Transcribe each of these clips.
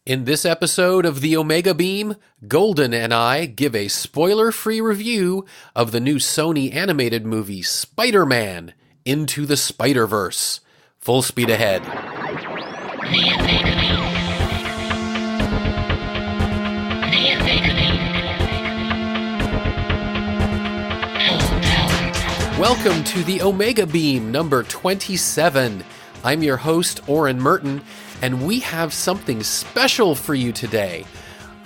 In this episode of the Omega Beam, Golden and I give a spoiler-free review of the new Sony animated movie Spider-Man Into the Spider-Verse. Full speed ahead. Welcome to the Omega Beam number 27. I'm your host, Oren Merton, and we have something special for you today.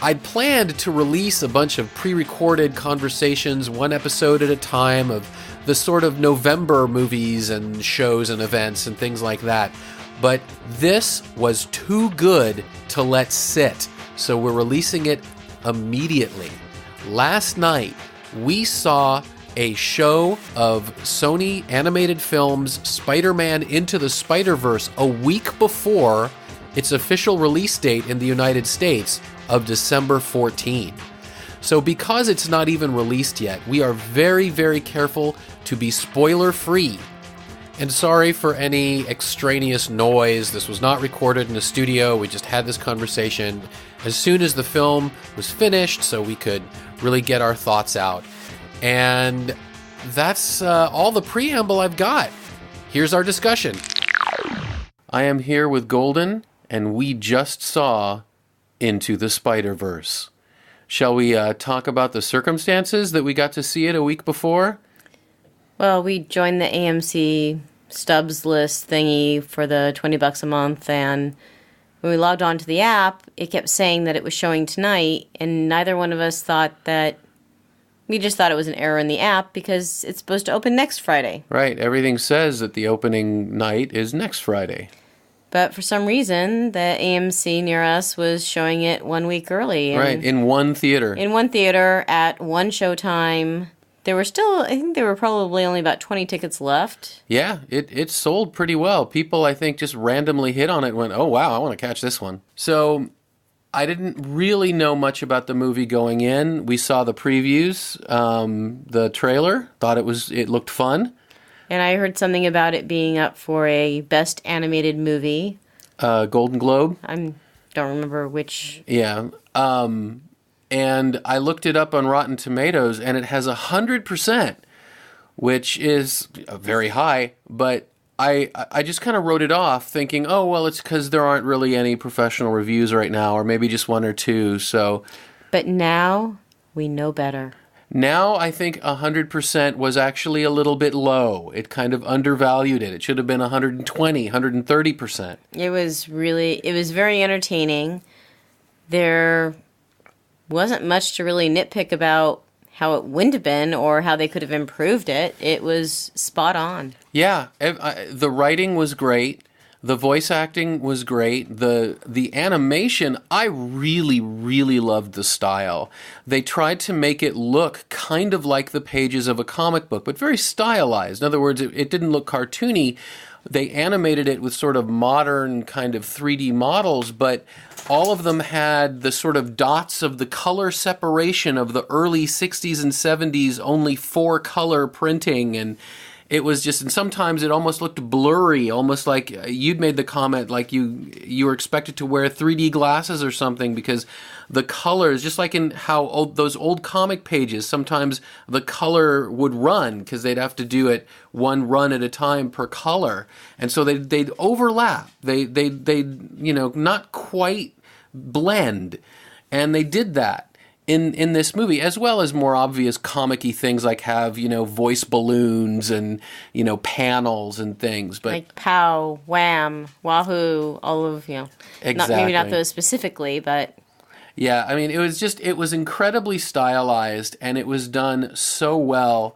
I'd planned to release a bunch of pre-recorded conversations, one episode at a time, of the sort of November movies and shows and events and things like that. But this was too good to let sit, so we're releasing it immediately. Last night, we saw a show of Sony Animated Films' Spider-Man Into the Spider-Verse a week before its official release date in the United States of December 14. So because it's not even released yet, we are very, very careful to be spoiler-free. And sorry for any extraneous noise. This was not recorded in a studio. We just had this conversation as soon as the film was finished so we could really get our thoughts out. And that's all the preamble I've got. Here's our discussion. I am here with Golden, and we just saw Into the Spider-Verse. Shall we talk about the circumstances that we got to see it a week before? Well, we joined the AMC Stubs list thingy for the $20 a month, and when we logged on to the app, it kept saying that it was showing tonight, and neither one of us thought that. We just thought it was an error in the app because it's supposed to open next Friday. Right. Everything says that the opening night is next Friday. But for some reason, the AMC near us was showing it 1 week early. Right, in one theater. In one theater at one showtime. There were still, I think there were probably only about 20 tickets left. Yeah, it sold pretty well. People, I think, just randomly hit on it and went, oh, wow, I want to catch this one. So I didn't really know much about the movie going in. We saw the previews, the trailer, thought it looked fun. And I heard something about it being up for a Best Animated Movie. Golden Globe. I don't remember which. Yeah. And I looked it up on Rotten Tomatoes, and it has 100%, which is very high, but I just kind of wrote it off thinking, oh, well, it's because there aren't really any professional reviews right now, or maybe just one or two, so. But now we know better. Now I think 100% was actually a little bit low. It kind of undervalued it. It should have been 120, 130%. It was very entertaining. There wasn't much to really nitpick about how it wouldn't have been or how they could have improved it. It was spot on. Yeah, the writing was great. The voice acting was great. The animation, I really, really loved the style. They tried to make it look kind of like the pages of a comic book, but very stylized. In other words, it didn't look cartoony. They animated it with sort of modern kind of 3D models, but all of them had the sort of dots of the color separation of the early 60s and 70s, only 4-color printing, and it was just, and sometimes it almost looked blurry, almost like you'd made the comment like you were expected to wear 3D glasses or something because the colors, just like in how those old comic pages, sometimes the color would run because they'd have to do it one run at a time per color. And so they'd overlap. They'd not quite blend. And they did that in this movie, as well as more obvious comic-y things like have, voice balloons and, panels and things. But like pow, wham, wahoo, all of, Exactly. maybe not those specifically, but. Yeah, I mean, it was incredibly stylized, and it was done so well.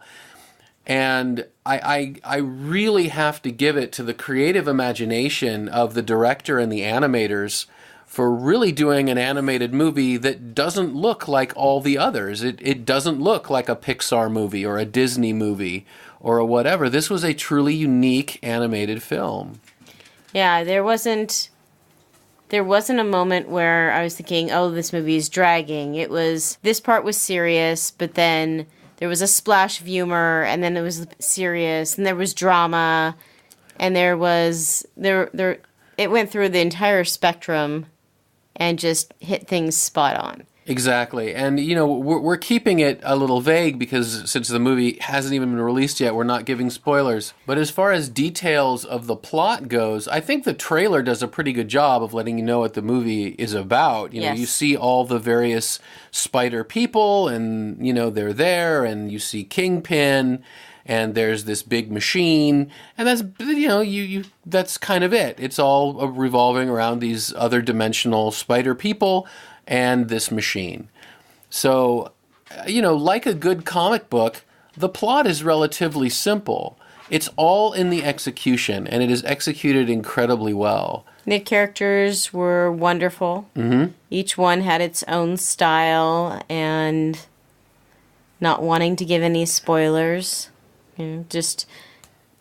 And I really have to give it to the creative imagination of the director and the animators for really doing an animated movie that doesn't look like all the others. It doesn't look like a Pixar movie or a Disney movie or a whatever. This was a truly unique animated film. Yeah, there wasn't a moment where I was thinking, oh, this movie is dragging. This part was serious, but then there was a splash of humor, and then it was serious, and there was drama, and it went through the entire spectrum. and just hit things spot on. Exactly. And, we're keeping it a little vague because since the movie hasn't even been released yet, we're not giving spoilers. But as far as details of the plot goes, I think the trailer does a pretty good job of letting you know what the movie is about. Yes. You see all the various spider people and, they're there, and you see Kingpin, and there's this big machine, and that's, that's kind of it. It's all revolving around these other dimensional spider people and this machine. So, like a good comic book, the plot is relatively simple. It's all in the execution, and it is executed incredibly well. The characters were wonderful. Mm-hmm. Each one had its own style, and not wanting to give any spoilers, just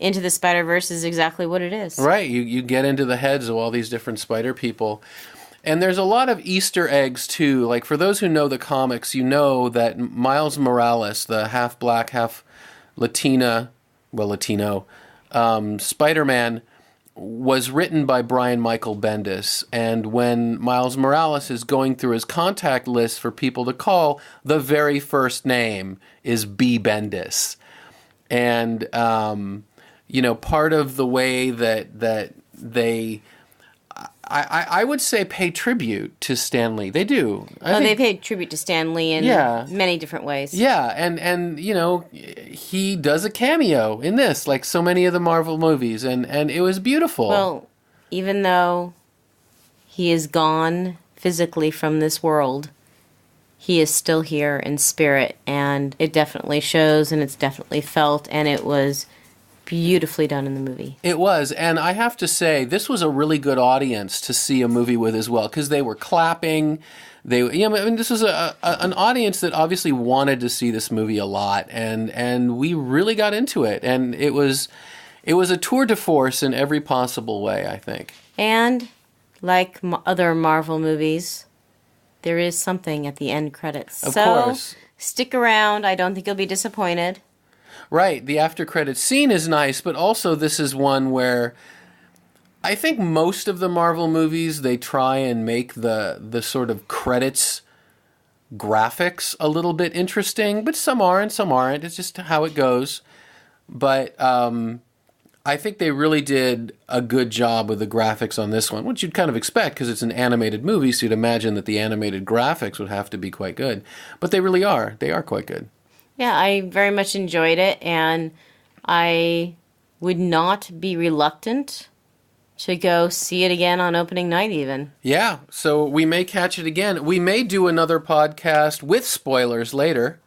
Into the Spider-Verse is exactly what it is. Right, you get into the heads of all these different spider people. And there's a lot of Easter eggs, too. Like, for those who know the comics, you know that Miles Morales, the half-black, half-Latino Spider-Man, was written by Brian Michael Bendis. And when Miles Morales is going through his contact list for people to call, the very first name is B. Bendis. And, part of the way that they... I would say pay tribute to Stan Lee. They do. They pay tribute to Stan Lee in many different ways. Yeah, and he does a cameo in this, like so many of the Marvel movies, and it was beautiful. Well, even though he is gone physically from this world, he is still here in spirit, and it definitely shows, and it's definitely felt, and it was beautifully done in the movie. It was, and I have to say, this was a really good audience to see a movie with as well, because they were clapping. This was an audience that obviously wanted to see this movie a lot, and we really got into it, and it was a tour de force in every possible way, I think. And like other Marvel movies, there is something at the end credits. Of course. Stick around. I don't think you'll be disappointed. Right, the after credits scene is nice, but also this is one where I think most of the Marvel movies, they try and make the sort of credits graphics a little bit interesting, but some are and some aren't. It's just how it goes. But I think they really did a good job with the graphics on this one, which you'd kind of expect because it's an animated movie, so you'd imagine that the animated graphics would have to be quite good. But they really are. They are quite good. Yeah, I very much enjoyed it, and I would not be reluctant to go see it again on opening night even. Yeah, so we may catch it again. We may do another podcast with spoilers later,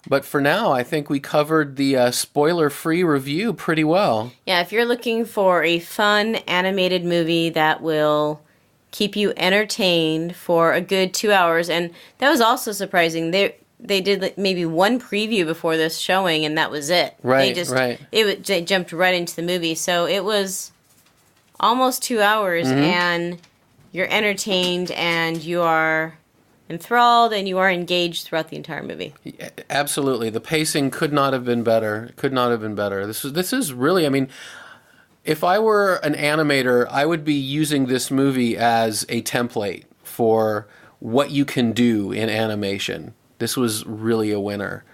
but for now, I think we covered the spoiler-free review pretty well. Yeah, if you're looking for a fun animated movie that will keep you entertained for a good 2 hours, and that was also surprising. They did maybe one preview before this showing, and that was it. Right, They jumped right into the movie. So it was almost 2 hours, and you're entertained, and you are enthralled, and you are engaged throughout the entire movie. Absolutely. The pacing could not have been better. This is really, I mean, if I were an animator, I would be using this movie as a template for what you can do in animation. This was really a winner.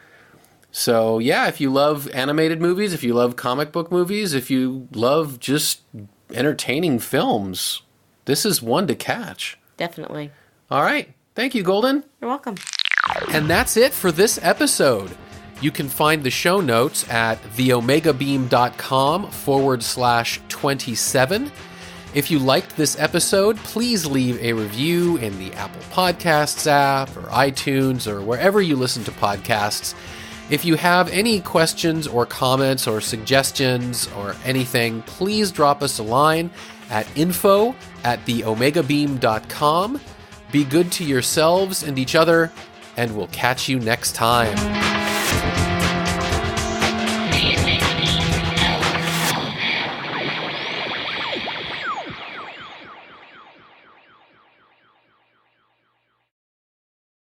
So, yeah, if you love animated movies, if you love comic book movies, if you love just entertaining films, this is one to catch. Definitely. All right. Thank you, Golden. You're welcome. And that's it for this episode. You can find the show notes at theomegabeam.com/27. If you liked this episode, please leave a review in the Apple Podcasts app or iTunes or wherever you listen to podcasts. If you have any questions or comments or suggestions or anything, please drop us a line at info@theomegabeam.com. Be good to yourselves and each other, and we'll catch you next time.